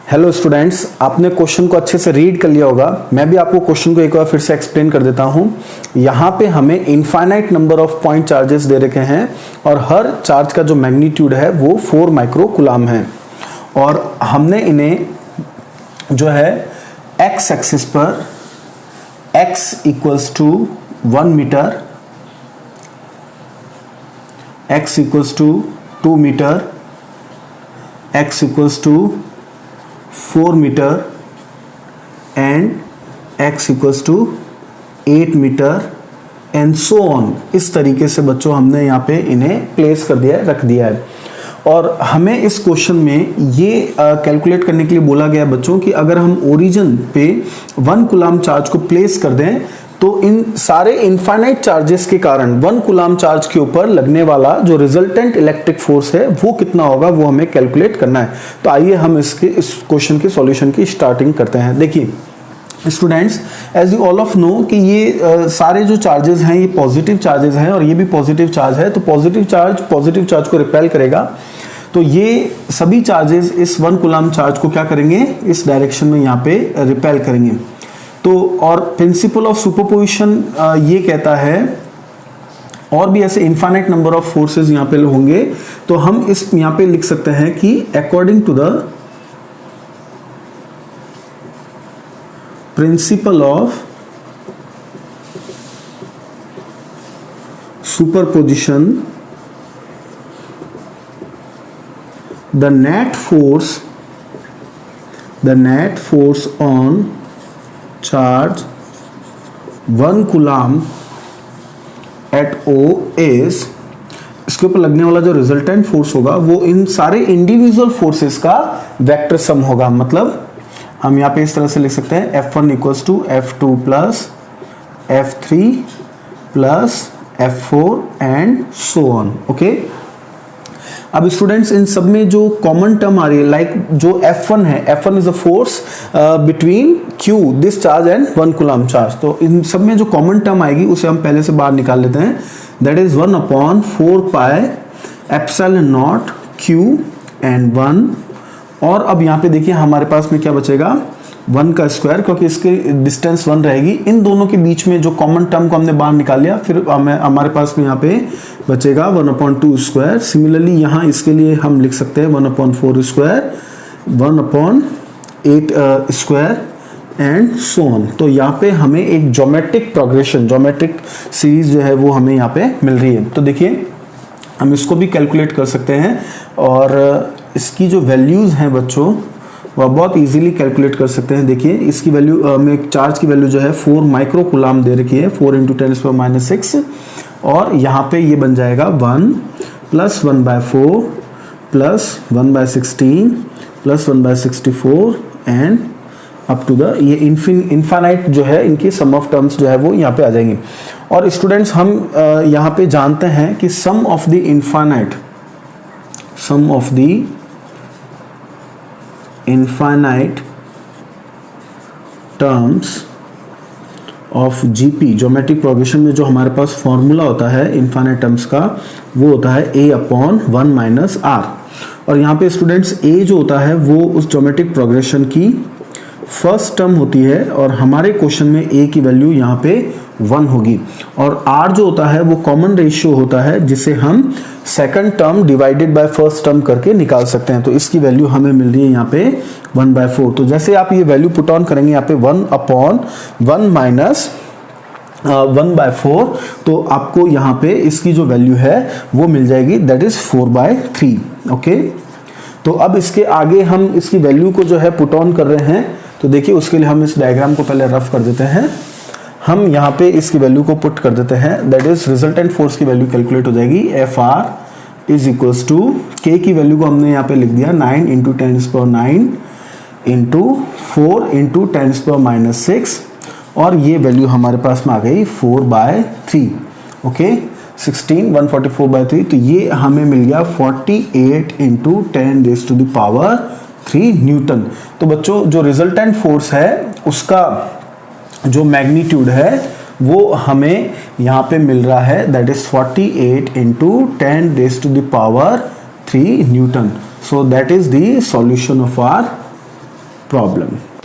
Hello students, आपने question को अच्छे से रीड कर लिया होगा। मैं भी आपको क्वेश्चन को एक बार फिर से एक्सप्लेन कर देता हूं। यहाँ पे हमें infinite number of point charges दे रखे हैं और हर चार्ज का जो मैग्नीट्यूड है वो 4 माइक्रो कूलम है और हमने इन्हें जो है एक्स एक्सिस पर x equals to 1 metre, x equals to 2 metre, x equals to 4 metre and x equals to 8 metre and so on. इस तरीके से बच्चों हमने यहाँ पे इन्हें प्लेस कर दिया है, रख दिया है। और हमें इस क्वेश्चन में ये कैलकुलेट करने के लिए बोला गया है बच्चों कि अगर हम ओरिजिन पे 1 कूलम चार्ज को प्लेस कर दें तो इन सारे इनफाइनाइट चार्जेस के कारण 1 कूलम चार्ज के ऊपर लगने वाला जो रिजल्टेंट इलेक्ट्रिक फोर्स है वो कितना होगा, वो हमें कैलकुलेट करना है। तो आइए हम इस क्वेश्चन के सॉल्यूशन की स्टार्टिंग करते हैं। देखिए students, as you all of know कि ये सारे जो चार्जेस हैं ये पॉजिटिव चार्जेस हैं और ये भी पॉजिटिव चार्ज है। तो पॉजिटिव चार्ज को रिपेल करेगा, तो ये सभी चार्जेस इस 1 कूलम चार्ज को क्या करेंगे, इस डायरेक्शन में यहाँ पे रिपेल करेंगे। तो और प्रिंसिपल ऑफ सुपरपोजिशन ये कहता है, और भी ऐसे इनफाइनाइट नंबर ऑफ फोर्सेस यहाँ पे होंगे, तो हम इस यहाँ पे लिख सकते हैं कि according to the principle of superposition the net force on charge 1 coulomb at O is, इसके ऊपर लगने वाला जो रिजल्टेंट फोर्स होगा वो इन सारे इंडिविजुअल फोर्सेस का वेक्टर सम होगा। मतलब हम यहाँ पे इस तरह से लिख सकते हैं F1 equals to F2 plus F3 plus F4 and so on. Okay, अब स्टूडेंट्स इन सब में जो कॉमन टर्म आ रही है, लाइक जो F1 है, F1 is a force between Q this charge and 1 coulomb charge. तो इन सब में जो कॉमन टर्म आएगी उसे हम पहले से बाहर निकाल लेते हैं। That is 1/4 pi epsilon not Q and 1। और अब यहाँ पे देखिए हमारे पास में क्या बचेगा, 1 का स्क्वायर, क्योंकि इसकी डिस्टेंस 1 रहेगी। इन दोनों के बीच में जो कॉमन टर्म को हमने बाहर निकाल लिया, फिर हमारे पास में यहाँ पे बचेगा 1/2 स्क्वायर। सिमिलरली यहाँ इसके लिए हम लिख सकते हैं 1/4 square, 1/8 square and so on. तो यहाँ पे हमें एक ज्योमेट्रिक प्रोग्रेशन, ज्योमेट्रिक सीरीज जो है वो हमें यहाँ पे मिल रही है। तो देखिए हम इसको भी कैलकुलेट कर सकते हैं और इसकी जो वैल्यूज हैं बच्चों वह बहुत इजीली कैलकुलेट कर सकते हैं। देखिए इसकी वैल्यू में चार्ज की वैल्यू जो है 4 माइक्रो कूलम दे रखी है, 4 × 10⁻⁶। और यहाँ पे ये बन जाएगा 1 + 1/4 + 1/16 + 1/64 एंड अप टू द ये इनफाइनाइट जो है, इनकी सम ऑफ टर्म्स जो है वो यहाँ पे आ जाएंगे। और स्टूडेंट्स हम यहाँ पे जानते हैं कि sum of the infinite terms of GP, geometric progression में जो हमारे पास फॉर्मूला होता है इनफाइनाइट टर्म्स का, वो होता है A/1 - R। और यहाँ पे स्टूडेंट्स A जो होता है वो उस ज्योमेट्रिक प्रोग्रेशन की फर्स्ट टर्म होती है और हमारे क्वेश्चन में A की वैल्यू यहाँ पे 1 होगी। और R जो होता है वो कॉमन रेशियो होता है जिसे हम second term divided by first term करके निकाल सकते हैं। तो इसकी वैल्यू हमें मिल रही है यहाँ पे 1/4। तो जैसे आप ये वैल्यू पुट ऑन करेंगे यहाँ पे 1/1 - 1/4, तो आपको यहाँ पे इसकी जो वैल्यू है वो मिल जाएगी, दैट इज 4/3। ओके, तो अब इसके आगे हम इसकी वैल्यू को जो है पुट ऑन कर रहे हैं। तो देखिए उसके लिए हम इस डायग्राम को पहले रफ कर देते हैं। हम यहाँ पे इसकी वैल्यू को पुट कर देते हैं, दैट इज रिजल्टेंट फोर्स की वैल्यू कैलकुलेट हो जाएगी। Fr is equals to K की वैल्यू को हमने यहाँ पे लिख दिया 9 × 10⁹ × 4 × 10⁻⁶, और ये वैल्यू हमारे पास में आ गई 4/3। ओके, 16 144/3, तो ये हमें मिल गया 48 × 10⁻³ न्यूटन। तो बच्चों जो रिजल्टेंट फोर्स है उसका जो मैग्नीट्यूड है वो हमें यहाँ पे मिल रहा है, that is 48 × 10⁻³ Newton. So that is the solution of our problem.